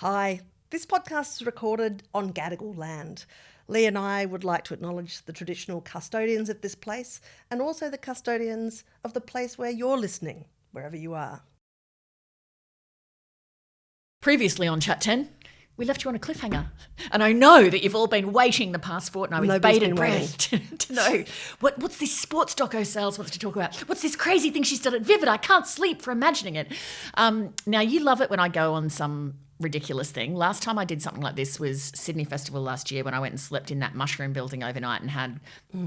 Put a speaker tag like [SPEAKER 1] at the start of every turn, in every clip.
[SPEAKER 1] Hi, this podcast is recorded on Gadigal land. Lee and I would like to acknowledge the traditional custodians of this place and also the custodians of the place where you're listening, wherever you are.
[SPEAKER 2] Previously on Chat 10, we left you on a cliffhanger. And I know that you've all been waiting the past fortnight with bated breath to know what's this sports doco Sales wants to talk about. What's this crazy thing she's done at Vivid? I can't sleep for imagining it. Now, you love it when I go on some ridiculous thing. Last time I did something like this was Sydney Festival last year when I went and slept in that mushroom building overnight and had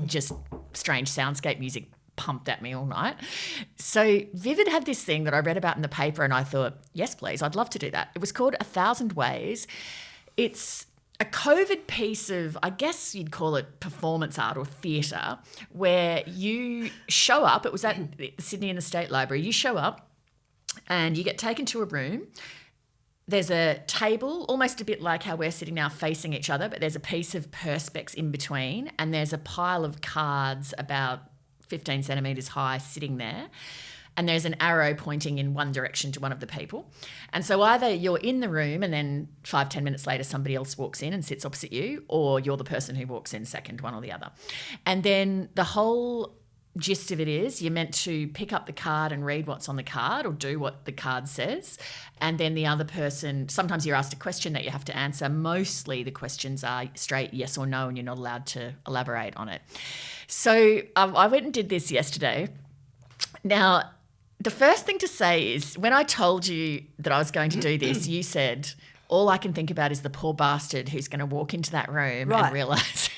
[SPEAKER 2] just strange soundscape music pumped at me all night. So Vivid had this thing that I read about in the paper and I thought, yes, please, I'd love to do that. It was called 1,000 Ways. It's a COVID piece of, I guess you'd call it performance art or theatre, where you show up. It was at Sydney in the State Library. You show up and you get taken to a room. There's a table, almost a bit like how we're sitting now facing each other, but there's a piece of perspex in between and there's a pile of cards about 15 centimetres high sitting there. And there's an arrow pointing in one direction to one of the people. And so either you're in the room and then 5-10 minutes later somebody else walks in and sits opposite you, or you're the person who walks in second, one or the other. And then the whole gist of it is you're meant to pick up the card and read what's on the card or do what the card says. And then the other person, sometimes you're asked a question that you have to answer. Mostly the questions are straight yes or no and you're not allowed to elaborate on it. So I went and did this yesterday. Now, the first thing to say is when I told you that I was going to do this, you said, all I can think about is the poor bastard who's going to walk into that room and realise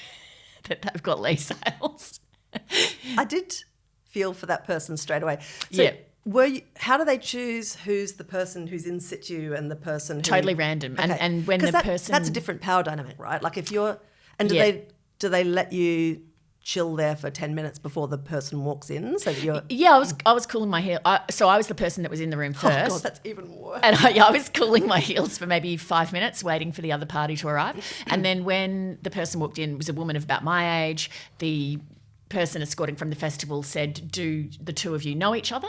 [SPEAKER 2] that they've got Lee Sales.
[SPEAKER 1] I did feel for that person straight away. So how do they choose who's the person who's in situ and the person who...
[SPEAKER 2] Totally random.
[SPEAKER 1] Okay.
[SPEAKER 2] And when the person...
[SPEAKER 1] That's a different power dynamic, right? Like if you're... And do they let you chill there for 10 minutes before the person walks in so that you're...
[SPEAKER 2] Yeah, I was cooling my heels. So I was the person that was in the room first.
[SPEAKER 1] Oh, God, that's even worse.
[SPEAKER 2] And I was cooling my heels for maybe 5 minutes waiting for the other party to arrive. And then when the person walked in, it was a woman of about my age. The person escorting from the festival said, do the two of you know each other?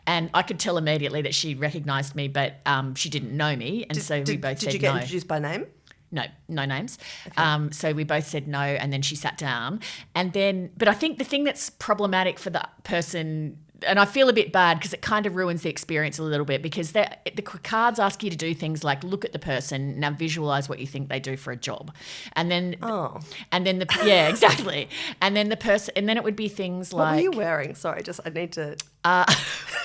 [SPEAKER 2] And I could tell immediately that she recognised me, but she didn't know me. And we both said no.
[SPEAKER 1] Did you get introduced by name?
[SPEAKER 2] No names. Okay. So we both said no, and then she sat down. And then, but I think the thing that's problematic for the person, and I feel a bit bad because it kind of ruins the experience a little bit, because the cards ask you to do things like look at the person, now visualise what you think they do for a job, and then exactly, and then the person, and then it would be things like,
[SPEAKER 1] what were you wearing? Sorry, I need to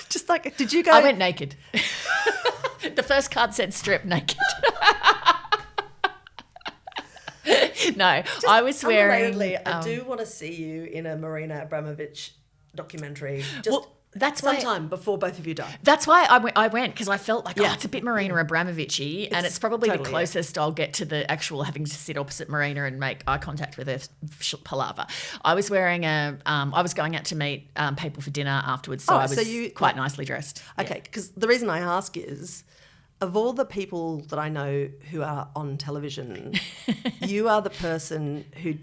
[SPEAKER 1] just like, did you go?
[SPEAKER 2] I went naked. The first card said strip naked. No, I was wearing...
[SPEAKER 1] I do want to see you in a Marina Abramovich documentary.
[SPEAKER 2] That's
[SPEAKER 1] sometime before both of you die.
[SPEAKER 2] That's why I went, because I felt like, it's a bit Marina Abramovich-y, and it's probably totally the closest I'll get to the actual having to sit opposite Marina and make eye contact with her palaver. I was wearing I was going out to meet people for dinner afterwards, so I was quite nicely dressed.
[SPEAKER 1] Okay, because the reason I ask is, of all the people that I know who are on television, you are the person who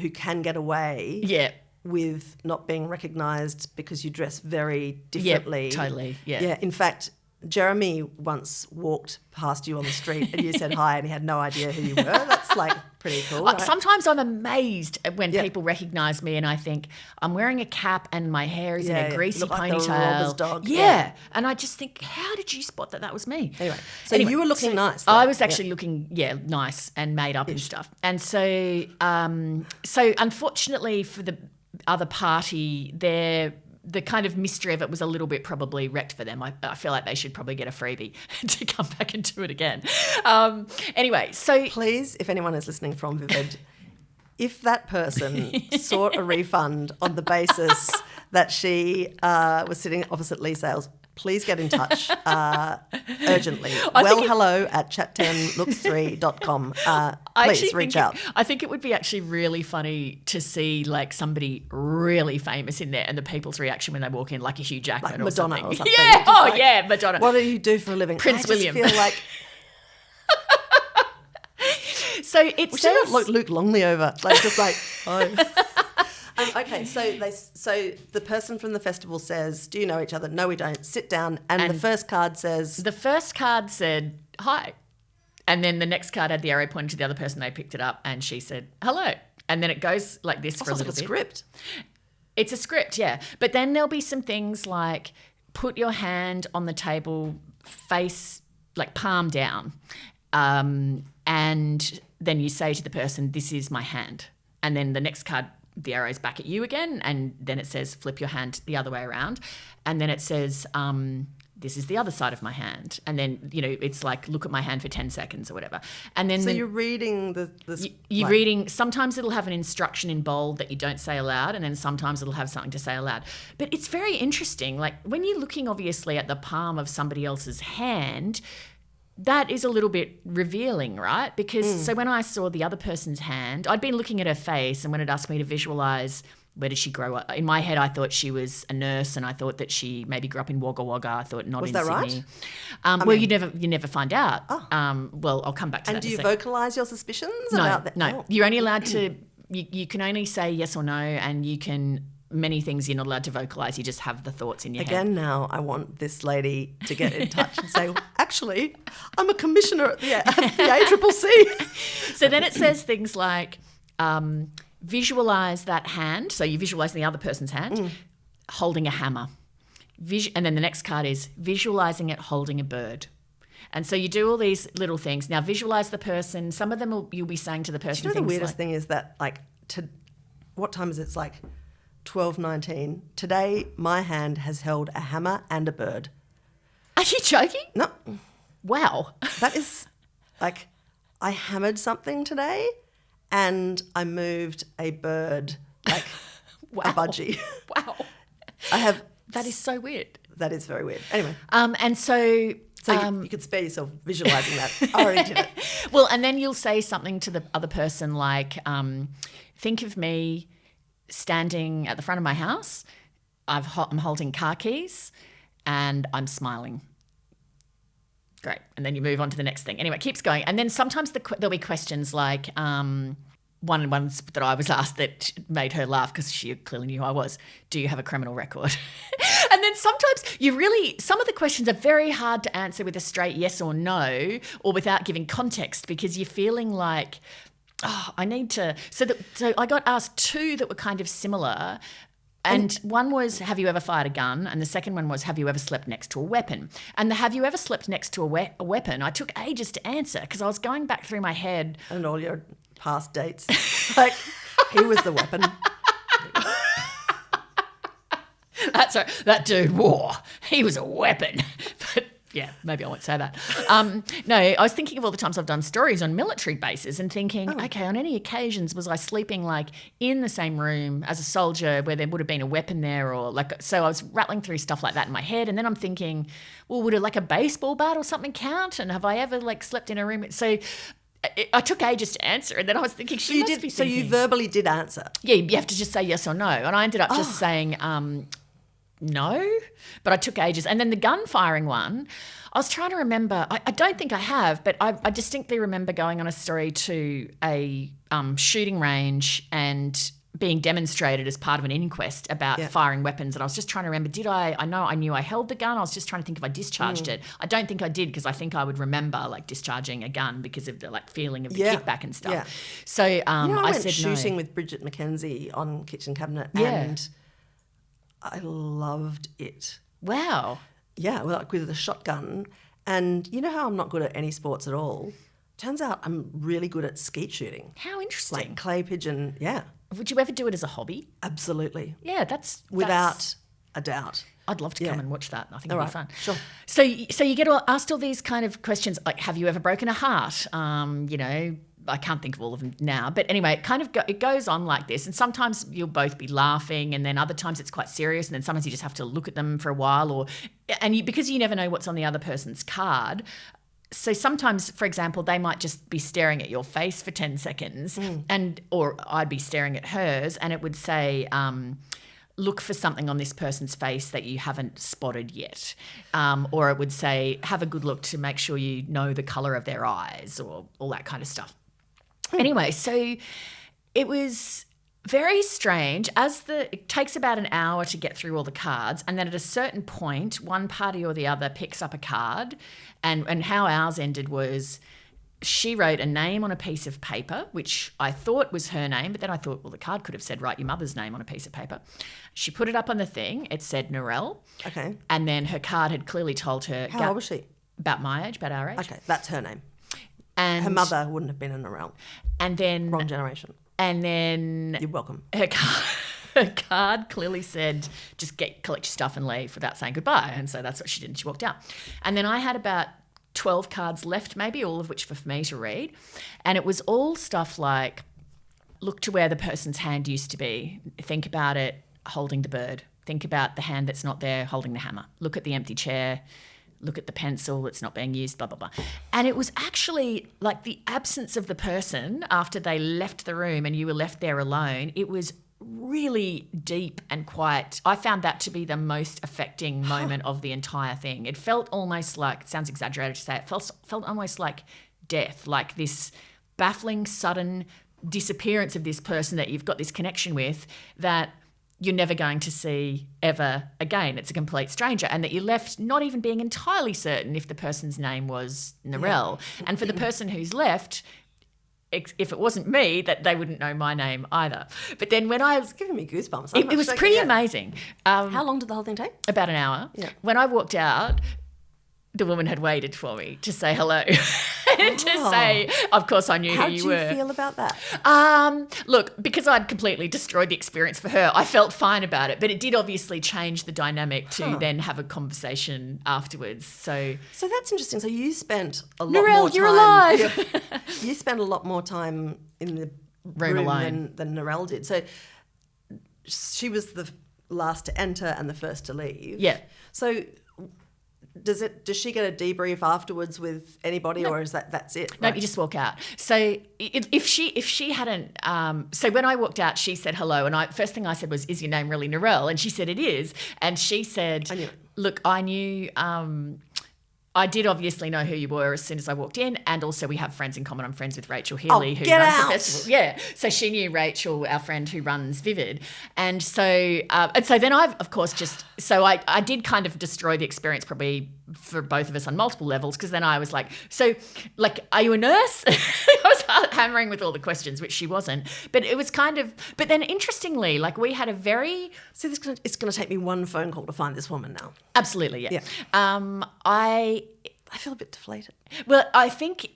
[SPEAKER 1] can get away with not being recognised because you dress very differently.
[SPEAKER 2] Yeah, totally. Yeah.
[SPEAKER 1] Yeah. In fact, Jeremy once walked past you on the street and you said hi and he had no idea who you were. That's like pretty cool. Right?
[SPEAKER 2] Sometimes I'm amazed when people recognise me and I think I'm wearing a cap and my hair is in a greasy ponytail.
[SPEAKER 1] Like the dog.
[SPEAKER 2] Yeah. And I just think, how did you spot that was me?
[SPEAKER 1] Anyway, you were looking nice. Though.
[SPEAKER 2] I was actually looking, nice and made up and stuff. And so unfortunately for the other party, the kind of mystery of it was a little bit probably wrecked for them. I feel like they should probably get a freebie to come back and do it again. Anyway, so...
[SPEAKER 1] Please, if anyone is listening from Vivid, if that person sought a refund on the basis that she was sitting opposite Lee Sales, please get in touch urgently. Hello at chat10looks3.com. Please reach out.
[SPEAKER 2] I think it would be actually really funny to see like somebody really famous in there and the people's reaction when they walk in, like a Hugh Jackman
[SPEAKER 1] like
[SPEAKER 2] or
[SPEAKER 1] Madonna
[SPEAKER 2] something.
[SPEAKER 1] Or something.
[SPEAKER 2] Yeah, Madonna.
[SPEAKER 1] What do you do for a living?
[SPEAKER 2] Prince William.
[SPEAKER 1] I just feel like...
[SPEAKER 2] So it
[SPEAKER 1] we
[SPEAKER 2] says...
[SPEAKER 1] should have Luke Longley over. Like, just like... Oh. Okay, so the person from the festival says, do you know each other? No, we don't. Sit down. And the first card says...
[SPEAKER 2] The first card said, hi. And then the next card had the arrow pointing to the other person. They picked it up and she said, hello. And then it goes like this for a little bit.
[SPEAKER 1] Script.
[SPEAKER 2] It's a script, yeah. But then there'll be some things like put your hand on the table, face, like palm down. And then you say to the person, this is my hand. And then the next card, the arrow's back at you again. And then it says, flip your hand the other way around. And then it says, this is the other side of my hand. And then, it's like, look at my hand for 10 seconds or whatever. And then
[SPEAKER 1] you're reading
[SPEAKER 2] you're reading, sometimes it'll have an instruction in bold that you don't say aloud, and then sometimes it'll have something to say aloud. But it's very interesting. Like when you're looking obviously at the palm of somebody else's hand, that is a little bit revealing, right? Because so when I saw the other person's hand, I'd been looking at her face, and when it asked me to visualize where did she grow up, in my head I thought she was a nurse, and I thought that she maybe grew up in Wagga Wagga. I thought not in Sydney.
[SPEAKER 1] Was that right?
[SPEAKER 2] Well, you never find out.
[SPEAKER 1] Oh.
[SPEAKER 2] Well, I'll come back to that.
[SPEAKER 1] And do you vocalise your suspicions about that?
[SPEAKER 2] No, you're only allowed to. You can only say yes or no, and you can. Many things you're not allowed to vocalise. You just have the thoughts in your head.
[SPEAKER 1] Again, now I want this lady to get in touch and say, well, actually, I'm a commissioner at the ACCC.
[SPEAKER 2] So then it says things like, visualise that hand. So you're visualising the other person's hand, holding a hammer. And then the next card is visualising it holding a bird. And so you do all these little things. Now visualise the person. Some of them you'll be saying to the person.
[SPEAKER 1] Do you know the weirdest thing is that, what time is it? It's like 12:19. Today, my hand has held a hammer and a bird.
[SPEAKER 2] Are you joking?
[SPEAKER 1] No.
[SPEAKER 2] Wow.
[SPEAKER 1] That is like, I hammered something today and I moved a bird, like
[SPEAKER 2] wow.
[SPEAKER 1] a budgie.
[SPEAKER 2] Wow. That is so weird.
[SPEAKER 1] That is very weird. Anyway.
[SPEAKER 2] And so...
[SPEAKER 1] So you could spare yourself visualising that. I already did it.
[SPEAKER 2] Well, and then you'll say something to the other person like, think of me standing at the front of my house. I'm holding car keys and I'm smiling. Great. And then you move on to the next thing. Anyway, it keeps going. And then sometimes there'll be questions like ones that I was asked that made her laugh because she clearly knew who I was. Do you have a criminal record? And then sometimes some of the questions are very hard to answer with a straight yes or no or without giving context because you're feeling like, I need to. So I got asked two that were kind of similar. And one was, have you ever fired a gun? And the second one was, have you ever slept next to a weapon? And the have you ever slept next to a weapon, I took ages to answer because I was going back through my head.
[SPEAKER 1] And all your past dates. Like, he was the weapon.
[SPEAKER 2] That's right. That dude wore. He was a weapon. But yeah, maybe I won't say that. No, I was thinking of all the times I've done stories on military bases and thinking, okay, on any occasions was I sleeping like in the same room as a soldier where there would have been a weapon there or like, so I was rattling through stuff like that in my head. And then I'm thinking, well, would it like a baseball bat or something count? And have I ever like slept in a room? So I took ages to answer and then I was thinking, So
[SPEAKER 1] you verbally did answer?
[SPEAKER 2] Yeah, you have to just say yes or no. And I ended up just saying no, but I took ages. And then the gun firing one, I was trying to remember. I don't think I have, but I distinctly remember going on a story to a shooting range and being demonstrated as part of an inquest about firing weapons. And I was just trying to remember, I know I knew I held the gun. I was just trying to think if I discharged it. I don't think I did because I think I would remember like discharging a gun because of the like feeling of the kickback and stuff. Yeah. So I
[SPEAKER 1] went
[SPEAKER 2] said
[SPEAKER 1] shooting
[SPEAKER 2] no.
[SPEAKER 1] with Bridget McKenzie on Kitchen Cabinet and I loved it.
[SPEAKER 2] Wow.
[SPEAKER 1] Yeah, like with a shotgun. And you know how I'm not good at any sports at all? Turns out I'm really good at skeet shooting.
[SPEAKER 2] How interesting.
[SPEAKER 1] Like clay pigeon, yeah.
[SPEAKER 2] Would you ever do it as a hobby?
[SPEAKER 1] Absolutely.
[SPEAKER 2] Yeah, that's...
[SPEAKER 1] Without a doubt.
[SPEAKER 2] I'd love to come and watch that. I think it'd be fun.
[SPEAKER 1] Sure.
[SPEAKER 2] So you get asked all these kind of questions like, have you ever broken a heart? I can't think of all of them now. But anyway, it goes on like this. And sometimes you'll both be laughing and then other times it's quite serious and then sometimes you just have to look at them for a while because you never know what's on the other person's card. So sometimes, for example, they might just be staring at your face for 10 seconds or I'd be staring at hers and it would say, look for something on this person's face that you haven't spotted yet. Or it would say, have a good look to make sure you know the colour of their eyes or all that kind of stuff. Anyway, so it was very strange. It takes about an hour to get through all the cards, and then at a certain point, one party or the other picks up a card, and how ours ended was she wrote a name on a piece of paper, which I thought was her name, but then I thought, well, the card could have said, write your mother's name on a piece of paper. She put it up on the thing. It said Narelle.
[SPEAKER 1] Okay.
[SPEAKER 2] And then her card had clearly told her.
[SPEAKER 1] How old was she?
[SPEAKER 2] About my age, about our age.
[SPEAKER 1] Okay, that's her name.
[SPEAKER 2] And
[SPEAKER 1] her mother wouldn't have been a Narelle.
[SPEAKER 2] And then.
[SPEAKER 1] Wrong generation.
[SPEAKER 2] And then.
[SPEAKER 1] You're welcome.
[SPEAKER 2] Her card clearly said, just collect your stuff and leave without saying goodbye. And so that's what she did. And she walked out. And then I had about 12 cards left, maybe, all of which were for me to read. And it was all stuff like, look to where the person's hand used to be. Think about it holding the bird. Think about the hand that's not there holding the hammer. Look at the empty chair. Look at the pencil that's not being used, blah, blah, blah. And it was actually like the absence of the person after they left the room and you were left there alone. It was really deep and quiet. I found that to be the most affecting moment of the entire thing. It felt almost like, it sounds exaggerated to say, it felt almost like death, like this baffling, sudden disappearance of this person that you've got this connection with that you're never going to see ever again. It's a complete stranger, and that you're left not even being entirely certain if the person's name was Narelle. Yeah. And for the person who's left, if it wasn't me, that they wouldn't know my name either. But then when I was...
[SPEAKER 1] It's giving me goosebumps.
[SPEAKER 2] It was pretty amazing.
[SPEAKER 1] How long did the whole thing take?
[SPEAKER 2] About an hour.
[SPEAKER 1] Yeah.
[SPEAKER 2] When I walked out, the woman had waited for me to say hello and to say, of course, I knew who you were.
[SPEAKER 1] How did you feel about that?
[SPEAKER 2] Look, because I'd completely destroyed the experience for her, I felt fine about it, but it did obviously change the dynamic to then have a conversation afterwards. So
[SPEAKER 1] that's interesting. So you spent a lot
[SPEAKER 2] Narelle,
[SPEAKER 1] more time.
[SPEAKER 2] You're alive.
[SPEAKER 1] You spent a lot more time in the
[SPEAKER 2] room alone
[SPEAKER 1] than Narelle did. So she was the last to enter and the first to leave.
[SPEAKER 2] Yeah.
[SPEAKER 1] So does she get a debrief afterwards with anybody, or is that's it?
[SPEAKER 2] No, you just walk out. So if she hadn't, so when I walked out, she said hello, and first thing I said was, "Is your name really Narelle?" And she said it is, and she said, "Look, I knew." I did obviously know who you were as soon as I walked in, and also we have friends in common. I'm friends with Rachel Healy, who runs the festival. Yeah, so she knew Rachel, our friend who runs Vivid, and so then I've of course I did kind of destroy the experience probably for both of us on multiple levels, because then I was like, so like, are you a nurse? I was hammering with all the questions, which she wasn't, but it was kind of. But then interestingly, like we had a very.
[SPEAKER 1] So it's going to take me one phone call to find this woman now.
[SPEAKER 2] Absolutely, yeah.
[SPEAKER 1] I feel a bit deflated.
[SPEAKER 2] Well, I think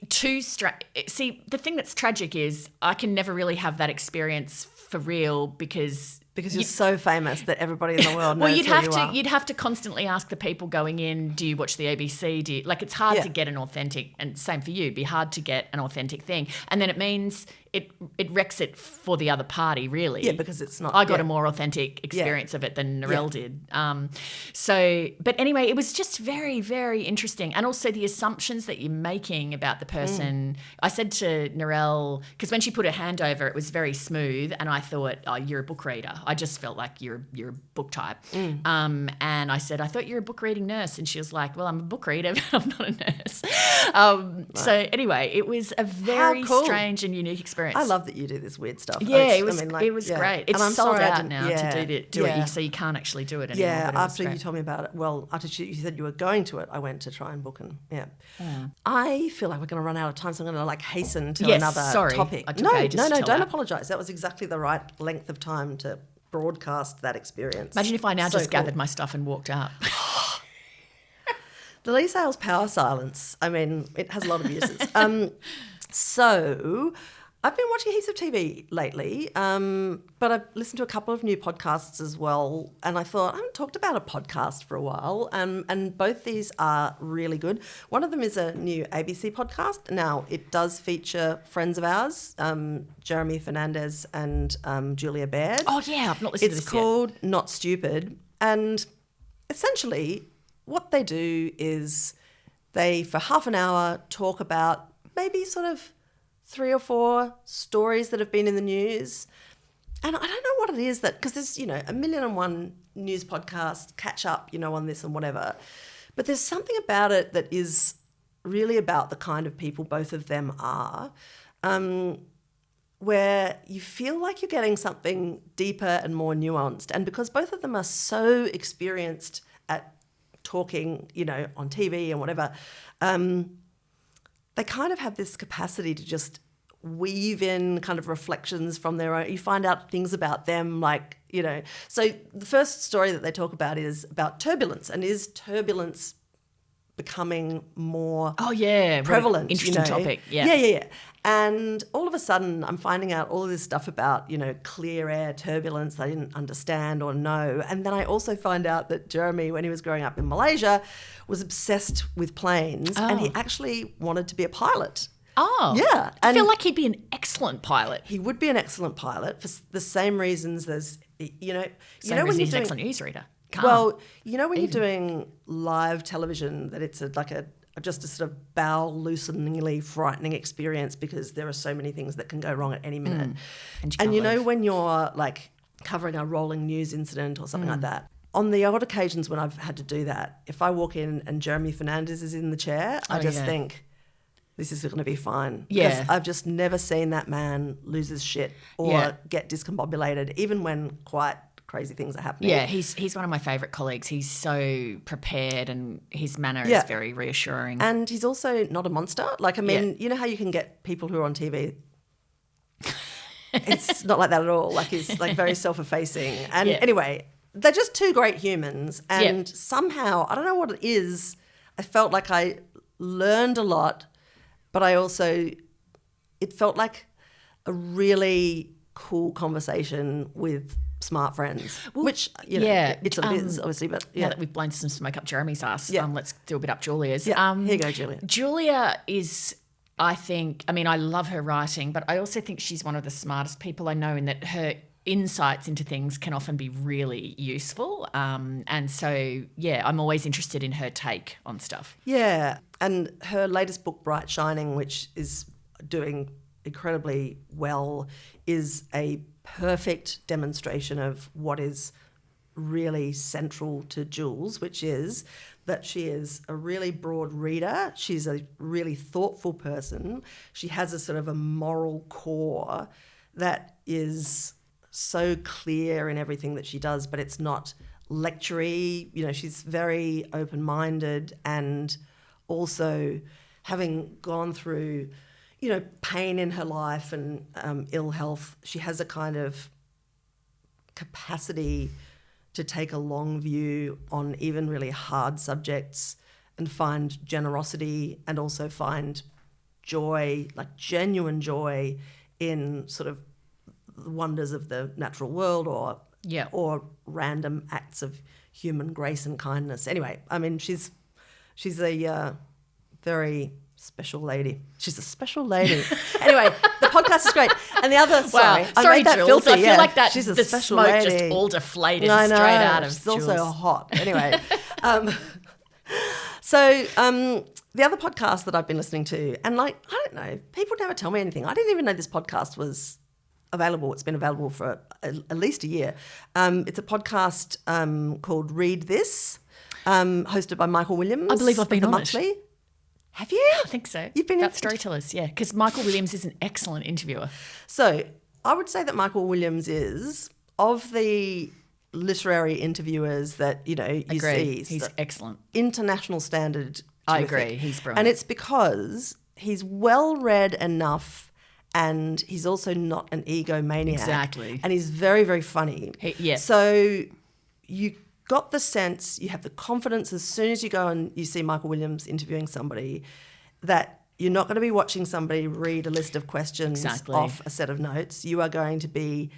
[SPEAKER 2] see, the thing that's tragic is I can never really have that experience for real because
[SPEAKER 1] you're so famous that everybody in the world knows who you are.
[SPEAKER 2] You'd have to constantly ask the people going in, do you watch the ABC? It's hard to get an authentic, and same for you, it'd be hard to get an authentic thing. And then it means it wrecks it for the other party, really.
[SPEAKER 1] Yeah, because it's not.
[SPEAKER 2] I got a more authentic experience of it than Narelle did. But anyway, it was just very, very interesting. And also the assumptions that you're making about the person. I said to Narelle, because when she put her hand over, it was very smooth, and I thought, oh, you're a book reader. I just felt like you're a book type. And I said, I thought you're a book reading nurse. And she was like, well, I'm a book reader, but I'm not a nurse. So anyway, it was a very strange and unique experience.
[SPEAKER 1] I love that you do this weird stuff.
[SPEAKER 2] Yeah, it was great. It's sold out now to do it, so you can't actually do it anymore.
[SPEAKER 1] Yeah, after you told me about it, after you said you were going to it, I went to try and book I feel like we're going to run out of time, so I'm going to hasten to another topic. No, don't apologise. That was exactly the right length of time to broadcast that experience.
[SPEAKER 2] Imagine if I now gathered my stuff and walked out.
[SPEAKER 1] The Lee Sales Power Silence, I mean, it has a lot of uses. So I've been watching heaps of TV lately, but I've listened to a couple of new podcasts as well, and I thought, I haven't talked about a podcast for a while, and both these are really good. One of them is a new ABC podcast. Now, it does feature friends of ours, Jeremy Fernandez and Julia Baird.
[SPEAKER 2] Oh, yeah, I've not listened to this yet.
[SPEAKER 1] It's called Not Stupid, and essentially what they do is they, for half an hour, talk about maybe sort of 3 or 4 stories that have been in the news. And I don't know what it is that, because there's, 1,000,001 news podcasts, catch up, on this and whatever. But there's something about it that is really about the kind of people both of them are, where you feel like you're getting something deeper and more nuanced. And because both of them are so experienced at talking, on TV and whatever, they kind of have this capacity to just weave in kind of reflections from their own. You find out things about them, like, you know. So the first story that they talk about is about turbulence, and is turbulence becoming more prevalent?
[SPEAKER 2] Interesting topic.
[SPEAKER 1] Yeah. And all of a sudden I'm finding out all of this stuff about, you know, clear air turbulence I didn't understand or know. And then I also find out that Jeremy, when he was growing up in Malaysia, was obsessed with planes and he actually wanted to be a pilot.
[SPEAKER 2] Oh.
[SPEAKER 1] Yeah.
[SPEAKER 2] I feel like he'd be an excellent pilot.
[SPEAKER 1] He would be an excellent pilot for the same reasons as, you know.
[SPEAKER 2] Same reason he's an excellent newsreader.
[SPEAKER 1] Well, you know, when you're doing live television, that it's just a sort of bowel-looseningly frightening experience because there are so many things that can go wrong at any minute. And you know, when you're like covering a rolling news incident or something like that, on the odd occasions when I've had to do that, if I walk in and Jeremy Fernandez is in the chair, I just think, this is going to be fine.
[SPEAKER 2] Yeah.
[SPEAKER 1] Because I've just never seen that man lose his shit or get discombobulated, even when quite crazy things are happening.
[SPEAKER 2] Yeah, he's one of my favourite colleagues. He's so prepared and his manner is very reassuring.
[SPEAKER 1] And he's also not a monster. Like, I mean, you know how you can get people who are on TV? It's not like that at all. Like, he's like very self-effacing. And anyway, they're just two great humans. And somehow, I don't know what it is, I felt like I learned a lot, but it felt like a really cool conversation with smart friends, which, you know, it's what it is, obviously. But
[SPEAKER 2] now that we've blown some smoke up Jeremy's ass, let's do a bit up Julia's.
[SPEAKER 1] Yeah. Here you go, Julia.
[SPEAKER 2] Julia is, I mean, I love her writing, but I also think she's one of the smartest people I know in that her insights into things can often be really useful. And so, I'm always interested in her take on stuff. Yeah.
[SPEAKER 1] And her latest book, Bright Shining, which is doing incredibly well, is a perfect demonstration of what is really central to Jules, which is that she is a really broad reader. She's a really thoughtful person. She has a sort of a moral core that is so clear in everything that she does, but it's not lectury. You know, she's very open-minded, and also having gone through, you know, pain in her life and ill health, she has a kind of capacity to take a long view on even really hard subjects and find generosity and also find joy, like genuine joy in sort of the wonders of the natural world or random acts of human grace and kindness. Anyway, I mean, she's a very special lady. She's a special lady. Anyway, the podcast is great. And the other, sorry,
[SPEAKER 2] Jules,
[SPEAKER 1] filthy,
[SPEAKER 2] I feel like that
[SPEAKER 1] she's a
[SPEAKER 2] the
[SPEAKER 1] special
[SPEAKER 2] smoke
[SPEAKER 1] lady.
[SPEAKER 2] just all deflated
[SPEAKER 1] I know,
[SPEAKER 2] straight out of
[SPEAKER 1] she's
[SPEAKER 2] Jules.
[SPEAKER 1] also hot. Anyway, the other podcast that I've been listening to, and like, I don't know, people never tell me anything. I didn't even know this podcast was available. It's been available for at least a year. It's a podcast called Read This, hosted by Michael Williams.
[SPEAKER 2] I believe I've been
[SPEAKER 1] of The
[SPEAKER 2] on it.
[SPEAKER 1] Monthly. Have you?
[SPEAKER 2] I think so.
[SPEAKER 1] You've been
[SPEAKER 2] About Storytellers, yeah, because Michael Williams is an excellent interviewer.
[SPEAKER 1] So I would say that Michael Williams is, of the literary interviewers that, you know, you see.
[SPEAKER 2] He's excellent.
[SPEAKER 1] International standard.
[SPEAKER 2] I
[SPEAKER 1] terrific.
[SPEAKER 2] agree. He's brilliant.
[SPEAKER 1] And it's because he's well-read enough, and he's also not an egomaniac.
[SPEAKER 2] Exactly.
[SPEAKER 1] And he's very, very funny. So you got the sense, you have the confidence as soon as you go and you see Michael Williams interviewing somebody, that you're not going to be watching somebody read a list of questions off a set of notes. You are going to be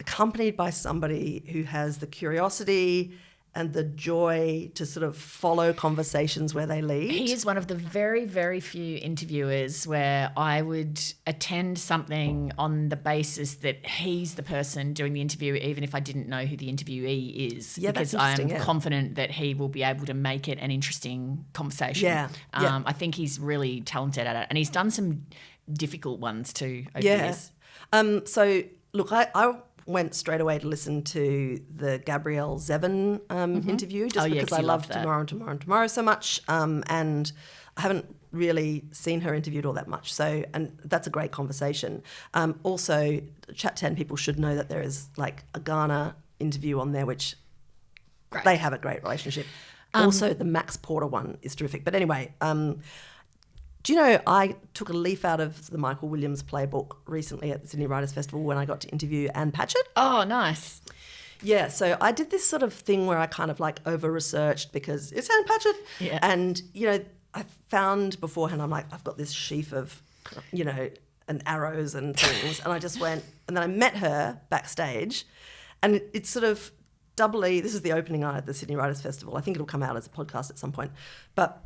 [SPEAKER 1] accompanied by somebody who has the curiosity and the joy to sort of follow conversations where they lead.
[SPEAKER 2] He is one of the very, very few interviewers where I would attend something on the basis that he's the person doing the interview, even if I didn't know who the interviewee is.
[SPEAKER 1] Yeah,
[SPEAKER 2] because
[SPEAKER 1] that's
[SPEAKER 2] I'm
[SPEAKER 1] interesting,
[SPEAKER 2] confident that he will be able to make it an interesting conversation. I think he's really talented at it. And he's done some difficult ones too over the years.
[SPEAKER 1] So, look, I went straight away to listen to the Gabrielle Zevin interview just because I love Tomorrow so much, and I haven't really seen her interviewed all that much. So, and that's a great conversation. Also, Chat 10 people should know that there is like a Ghana interview on there, which they have a great relationship. Also, the Max Porter one is terrific. But anyway, Do you know, I took a leaf out of the Michael Williams playbook recently at the Sydney Writers' Festival when I got to interview Anne Patchett.
[SPEAKER 2] Oh, nice.
[SPEAKER 1] Yeah, so I did this sort of thing where I kind of like over-researched because it's Anne Patchett.
[SPEAKER 2] Yeah.
[SPEAKER 1] And, you know, I found beforehand, I'm like, I've got this sheaf of, you know, and arrows and things. And I just went, and then I met her backstage. And it's sort of doubly, this is the opening night at the Sydney Writers' Festival. I think it'll come out as a podcast at some point. But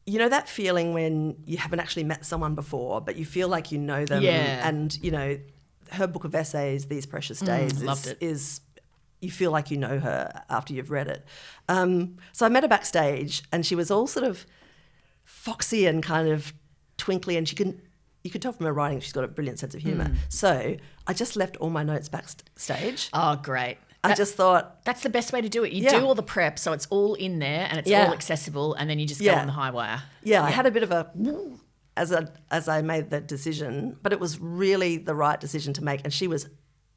[SPEAKER 1] you know that feeling when you haven't actually met someone before, but you feel like you know them.
[SPEAKER 2] Yeah.
[SPEAKER 1] And, you know, her book of essays, These Precious Days, is you feel like you know her after you've read it. So I met her backstage and she was all sort of foxy and kind of twinkly, and you could tell from her writing she's got a brilliant sense of humour. So I just left all my notes backstage.
[SPEAKER 2] Oh, great.
[SPEAKER 1] I just thought...
[SPEAKER 2] That's the best way to do it. You do all the prep, so it's all in there and it's all accessible, and then you just go on the high wire.
[SPEAKER 1] Yeah, I had a bit of a... as I made that decision, but it was really the right decision to make, and she was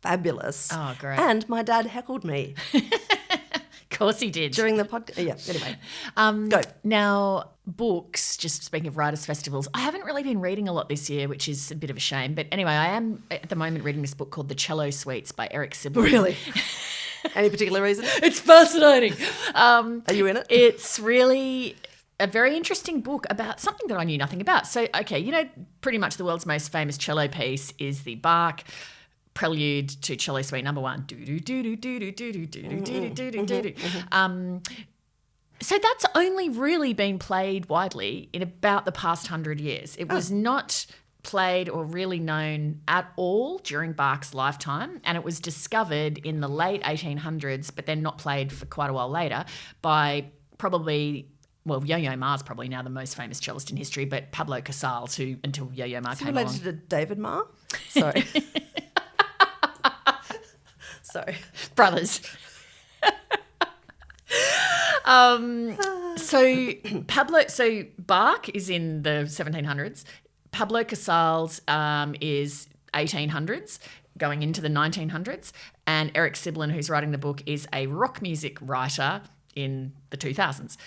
[SPEAKER 1] fabulous.
[SPEAKER 2] Oh, great.
[SPEAKER 1] And my dad heckled me.
[SPEAKER 2] Of course he did.
[SPEAKER 1] During the podcast. Yeah, anyway. Go.
[SPEAKER 2] Now, books, just speaking of writers' festivals, I haven't really been reading a lot this year, which is a bit of a shame. But anyway, I am at the moment reading this book called The Cello Suites by Eric Siblin.
[SPEAKER 1] Really? Any particular reason?
[SPEAKER 2] It's fascinating.
[SPEAKER 1] Are you in it?
[SPEAKER 2] It's really a very interesting book about something that I knew nothing about. So, okay, you know, pretty much the world's most famous cello piece is the Bach Prelude to Cello Suite Number 1. So that's only really been played widely in about the past 100 years. It was not played or really known at all during Bach's lifetime, and it was discovered in the late 1800s, but then not played for quite a while later by probably... Well, Yo-Yo Ma's probably now the most famous cellist in history, but Pablo Casals, who until Yo-Yo Ma came along.
[SPEAKER 1] Related to David Ma? Sorry. Sorry.
[SPEAKER 2] Brothers. So Bach is in the 1700s. Pablo Casals is 1800s, going into the 1900s. And Eric Siblin, who's writing the book, is a rock music writer in the 2000s.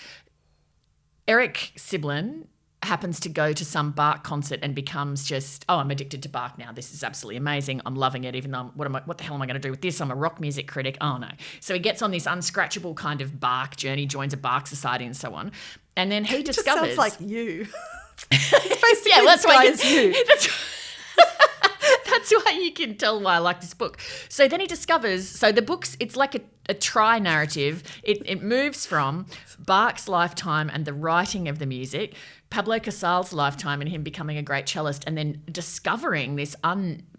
[SPEAKER 2] Eric Siblin happens to go to some Bach concert and becomes just, I'm addicted to Bach now. This is absolutely amazing. I'm loving it, even though what the hell am I going to do with this? I'm a rock music critic. Oh, no. So he gets on this unscratchable kind of Bach journey, joins a Bach society and so on. And then he discovers...
[SPEAKER 1] Just sounds like you. It's basically
[SPEAKER 2] that's why
[SPEAKER 1] you.
[SPEAKER 2] That's why you can tell why I like this book. So then he discovers, so the book's, it's like a tri-narrative. It moves from Bach's lifetime and the writing of the music, Pablo Casals' lifetime and him becoming a great cellist, and then discovering this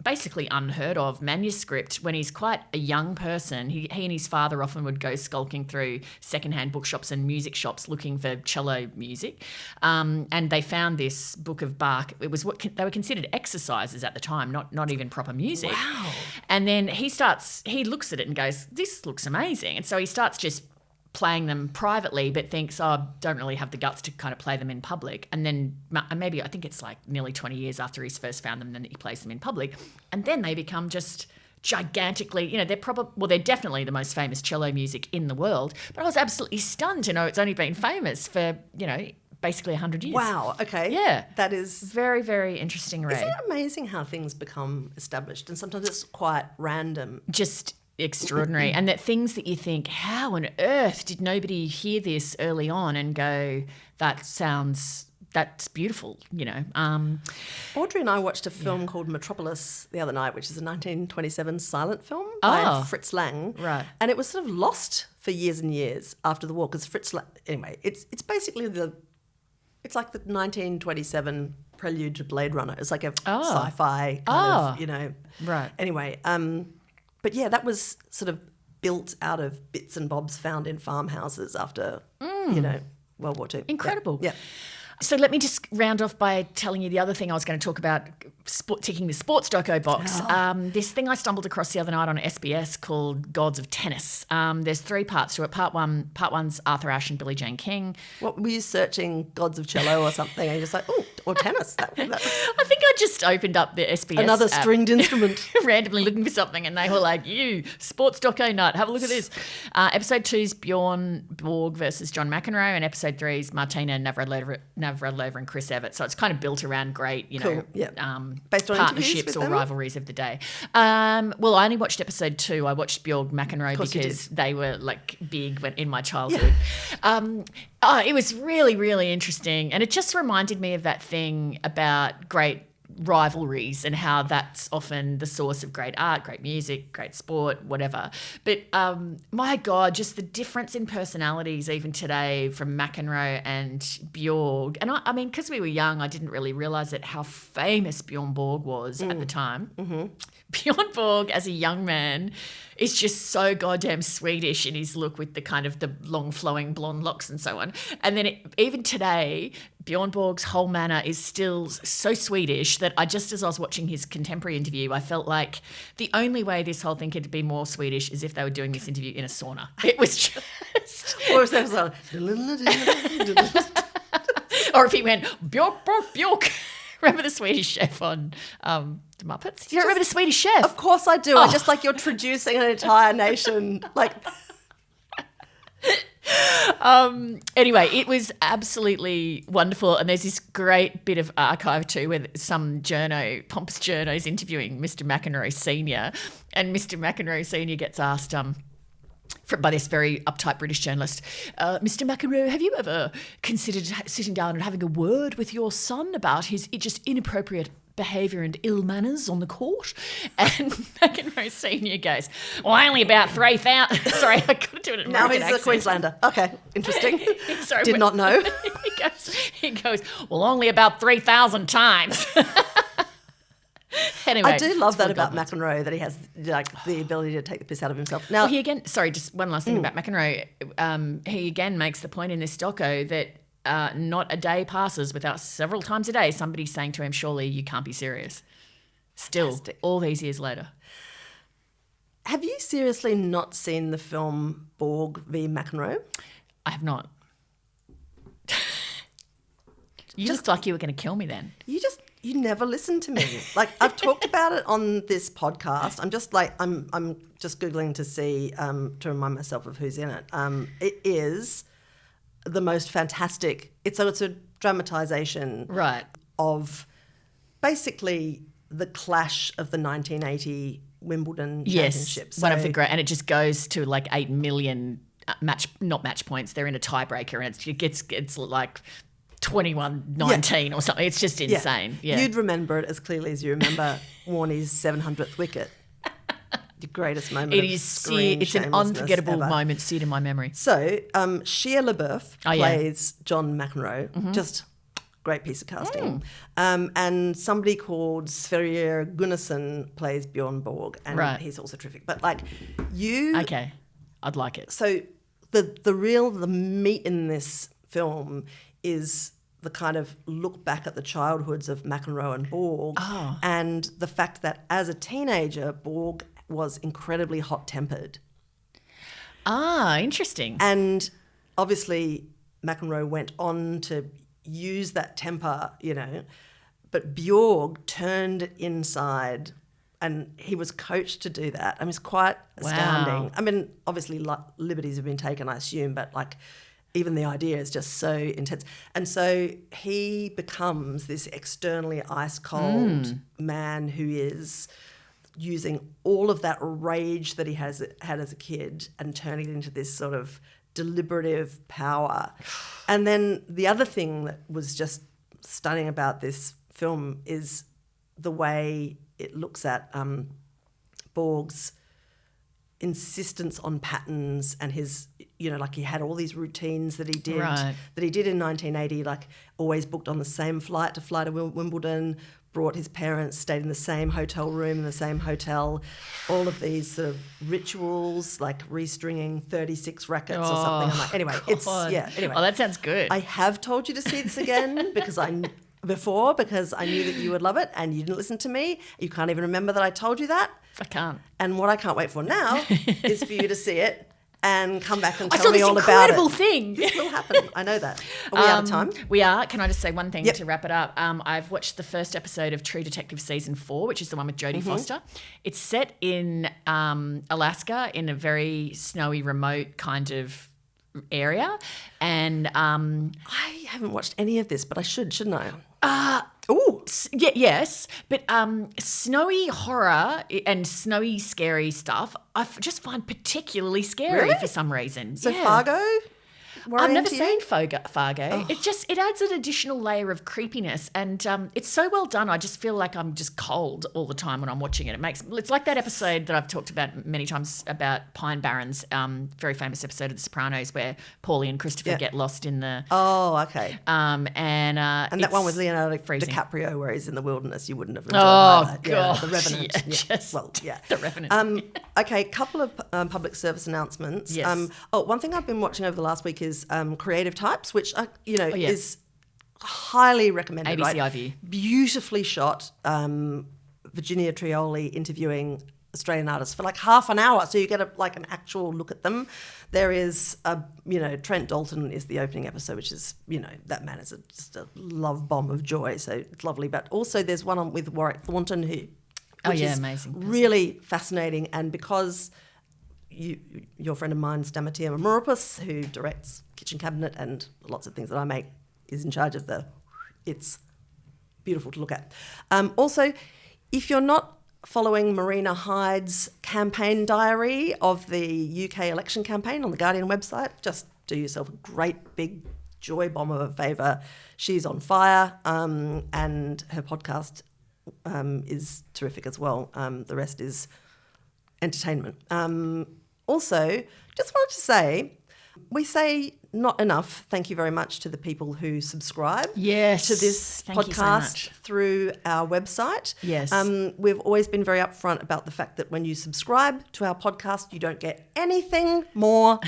[SPEAKER 2] basically unheard of manuscript when he's quite a young person. He and his father often would go skulking through secondhand bookshops and music shops looking for cello music, and they found this book of Bach. It was what they were considered exercises at the time, not even proper music.
[SPEAKER 1] Wow.
[SPEAKER 2] And then he looks at it and goes, this looks amazing. And so he starts just playing them privately, but thinks, don't really have the guts to kind of play them in public. And then maybe I think it's like nearly 20 years after he's first found them, then he plays them in public. And then they become just gigantically, they're definitely the most famous cello music in the world. But I was absolutely stunned to know it's only been famous for, basically 100 years.
[SPEAKER 1] Wow, okay.
[SPEAKER 2] Yeah.
[SPEAKER 1] That is...
[SPEAKER 2] Very, very interesting read.
[SPEAKER 1] Isn't it amazing how things become established? And sometimes it's quite random.
[SPEAKER 2] Just extraordinary. And that things that you think, how on earth did nobody hear this early on and go, that's beautiful,
[SPEAKER 1] Audrey and I watched a film called Metropolis the other night, which is a 1927 silent film by Fritz Lang.
[SPEAKER 2] Right.
[SPEAKER 1] And it was sort of lost for years and years after the war because Fritz Lang... Anyway, it's basically it's like the 1927 prelude to Blade Runner. It's like a sci-fi kind of,
[SPEAKER 2] Right.
[SPEAKER 1] Anyway, but yeah, that was sort of built out of bits and bobs found in farmhouses after, World War II.
[SPEAKER 2] Incredible.
[SPEAKER 1] Yeah.
[SPEAKER 2] So let me just round off by telling you the other thing I was going to talk about, ticking the sports doco box. This thing I stumbled across the other night on SBS called Gods of Tennis. There's 3 parts to it. Part one's Arthur Ashe and Billie Jean King.
[SPEAKER 1] What, were you searching Gods of Cello or something? And you're just like, or tennis. That.
[SPEAKER 2] I think I just opened up the SBS
[SPEAKER 1] Another
[SPEAKER 2] app,
[SPEAKER 1] stringed instrument.
[SPEAKER 2] randomly looking for something, and they were like, you, sports doco nut, have a look at this. Episode 2's Bjorn Borg versus John McEnroe, and episode 3's Martina Navratilova have Rod Laver and Chris Evans. So it's kind of built around great,
[SPEAKER 1] Based on
[SPEAKER 2] partnerships or
[SPEAKER 1] them?
[SPEAKER 2] rivalries of the day. Well, I only watched episode 2. I watched Bjorg McEnroe because they were like big in my childhood. It was really, really interesting. And it just reminded me of that thing about great rivalries and how that's often the source of great art, great music, great sport, whatever. But my God, just the difference in personalities even today from McEnroe and Bjorg. And I mean, because we were young, I didn't really realise how famous Bjorn Borg was at the time. Mm-hmm. Bjorn Borg, as a young man, is just so goddamn Swedish in his look with the kind of the long flowing blonde locks and so on. And then even today, Bjorn Borg's whole manner is still so Swedish that as I was watching his contemporary interview, I felt like the only way this whole thing could be more Swedish is if they were doing this interview in a sauna. It was just...
[SPEAKER 1] Or if
[SPEAKER 2] he went, Bjork, Bjork, Bjork. Remember the Swedish chef on the Muppets? You don't remember the Swedish chef?
[SPEAKER 1] Of course I do. I just like you're traducing an entire nation. Like...
[SPEAKER 2] Anyway, it was absolutely wonderful, and there's this great bit of archive too where some pompous journo is interviewing Mr. McEnroe Senior, and Mr. McEnroe Senior gets asked by this very uptight British journalist, Mr. McEnroe, have you ever considered sitting down and having a word with your son about his just inappropriate behaviour and ill manners on the court? And McEnroe Senior goes, well, only about 3,000. Sorry, I got to do it in American
[SPEAKER 1] Now he's a Queenslander. Okay, interesting.
[SPEAKER 2] Sorry,
[SPEAKER 1] Did not know.
[SPEAKER 2] He goes, well, only about 3,000 times. Anyway,
[SPEAKER 1] I do love that about McEnroe, that he has like the ability to take the piss out of himself. Now,
[SPEAKER 2] just one last thing about McEnroe. He again makes the point in this doco that not a day passes without several times a day somebody saying to him, surely you can't be serious. Still, fantastic. All these years later.
[SPEAKER 1] Have you seriously not seen the film Borg v. McEnroe?
[SPEAKER 2] I have not. You looked like you were going to kill me then. You never listen to me. Like, I've talked about it on this podcast. I'm just Googling to see, to remind myself of who's in it. It is the most fantastic, it's a dramatisation of basically the clash of the 1980 Wimbledon Championship. One of the great, and it just goes to like 8 million match points. They're in a tiebreaker, and it's like 21-19 or something. It's just insane. Yeah.
[SPEAKER 1] You'd remember it as clearly as you remember Warnie's 700th wicket. The greatest moment.
[SPEAKER 2] It is it's an unforgettable moment seared in my memory.
[SPEAKER 1] So Shia LaBeouf plays John McEnroe. Mm-hmm. Just great piece of casting. And somebody called Sverrir Gunnarsson plays Bjorn Borg, and he's also terrific. But
[SPEAKER 2] okay, I'd like it.
[SPEAKER 1] So the meat in this film is the kind of look back at the childhoods of McEnroe and Borg, and the fact that as a teenager, Borg was incredibly hot-tempered.
[SPEAKER 2] Interesting.
[SPEAKER 1] And obviously McEnroe went on to use that temper, but Bjorg turned inside, and he was coached to do that. I mean, it's quite astounding.
[SPEAKER 2] Wow.
[SPEAKER 1] I mean, obviously liberties have been taken, I assume, but even the idea is just so intense. And so he becomes this externally ice-cold man who is using all of that rage that he had as a kid and turning it into this sort of deliberative power. And then the other thing that was just stunning about this film is the way it looks at Borg's insistence on patterns and his, he had all these routines that he did in 1980, always booked on the same flight to fly to Wimbledon, brought his parents, stayed in the same hotel room in the same hotel, all of these sort of rituals, like restringing 36 rackets or something. I'm like, anyway,
[SPEAKER 2] anyway. Oh, that sounds good.
[SPEAKER 1] I have told you to see this again because I knew that you would love it, and you didn't listen to me. You can't even remember that I told you that.
[SPEAKER 2] I can't.
[SPEAKER 1] And what I can't wait for now is for you to see it and come back and tell me all about it.
[SPEAKER 2] I saw this incredible thing.
[SPEAKER 1] This will happen. I know that. Are we out of time?
[SPEAKER 2] We are. Can I just say one thing to wrap it up? I've watched the first episode of True Detective Season 4, which is the one with Jodie Foster. It's set in Alaska in a very snowy, remote kind of area. And
[SPEAKER 1] I haven't watched any of this, but I shouldn't I?
[SPEAKER 2] Yes, but snowy horror and snowy scary stuff I just find particularly scary
[SPEAKER 1] Really?
[SPEAKER 2] for some reason.
[SPEAKER 1] So
[SPEAKER 2] Yeah.
[SPEAKER 1] Fargo?
[SPEAKER 2] I've never
[SPEAKER 1] to you?
[SPEAKER 2] seen Fargo. It adds an additional layer of creepiness, and it's so well done. I just feel like I'm just cold all the time when I'm watching it. It's like that episode that I've talked about many times about Pine Barrens, very famous episode of The Sopranos where Paulie and Christopher get lost in the
[SPEAKER 1] Okay.
[SPEAKER 2] and
[SPEAKER 1] that one with Leonardo
[SPEAKER 2] freezing.
[SPEAKER 1] DiCaprio where he's in the wilderness. You wouldn't have enjoyed that.
[SPEAKER 2] God,
[SPEAKER 1] The Revenant.
[SPEAKER 2] The Revenant.
[SPEAKER 1] Okay, couple of public service announcements.
[SPEAKER 2] Yes.
[SPEAKER 1] One thing I've been watching over the last week is Creative Types, which
[SPEAKER 2] yeah.
[SPEAKER 1] is highly recommended.
[SPEAKER 2] ABC
[SPEAKER 1] right?
[SPEAKER 2] iView.
[SPEAKER 1] Beautifully shot. Virginia Trioli interviewing Australian artists for like half an hour, so you get an actual look at them. There is Trent Dalton is the opening episode, which is that man is just a love bomb of joy, so it's lovely. But also there's one with Warwick Thornton who is
[SPEAKER 2] amazing person.
[SPEAKER 1] Really fascinating, and because your friend of mine, Stamatia Mamoropoulos, who directs Kitchen Cabinet and lots of things that I make, is in charge of it's beautiful to look at. Also, if you're not following Marina Hyde's campaign diary of the UK election campaign on the Guardian website, just do yourself a great big joy bomb of a favour. She's on fire, and her podcast is terrific as well. The rest is entertainment. Also, just wanted to say, we say not enough thank you very much to the people who subscribe to this
[SPEAKER 2] Thank you so
[SPEAKER 1] podcast
[SPEAKER 2] much.
[SPEAKER 1] through our website.
[SPEAKER 2] Yes.
[SPEAKER 1] We've always been very upfront about the fact that when you subscribe to our podcast, you don't get anything more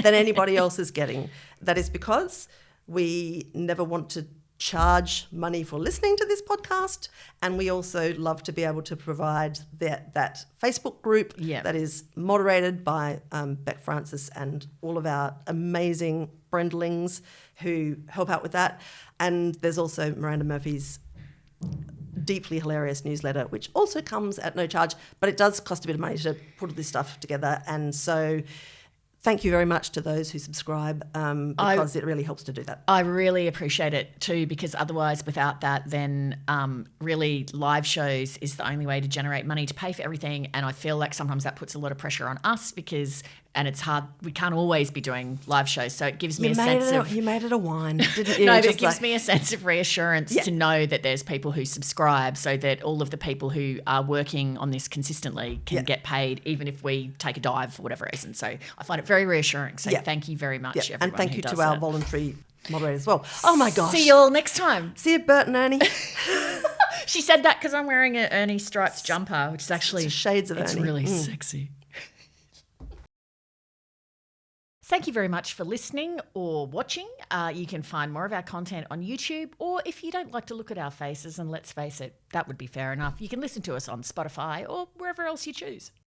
[SPEAKER 1] than anybody else is getting. That is because we never want to charge money for listening to this podcast, and we also love to be able to provide that Facebook group that is moderated by Beck Francis and all of our amazing Brendlings who help out with that. And there's also Miranda Murphy's deeply hilarious newsletter, which also comes at no charge, but it does cost a bit of money to put this stuff together. And so thank you very much to those who subscribe, because it really helps to do that.
[SPEAKER 2] I really appreciate it too, because otherwise without that then really live shows is the only way to generate money to pay for everything, and I feel like sometimes that puts a lot of pressure on us and it's hard. We can't always be doing live shows, so it gives me
[SPEAKER 1] You made it a wine, didn't you?
[SPEAKER 2] No, but it gives me a sense of reassurance to know that there's people who subscribe, so that all of the people who are working on this consistently can get paid, even if we take a dive for whatever reason. So I find it very reassuring. So thank you very much, everyone.
[SPEAKER 1] And thank you to our voluntary moderator as well.
[SPEAKER 2] Oh my gosh. See you all next time.
[SPEAKER 1] See you, Bert and Ernie.
[SPEAKER 2] She said that because I'm wearing an Ernie striped jumper, which is actually
[SPEAKER 1] shades of Ernie.
[SPEAKER 2] It's really sexy. Thank you very much for listening or watching. You can find more of our content on YouTube, or if you don't like to look at our faces, and let's face it, that would be fair enough, you can listen to us on Spotify or wherever else you choose.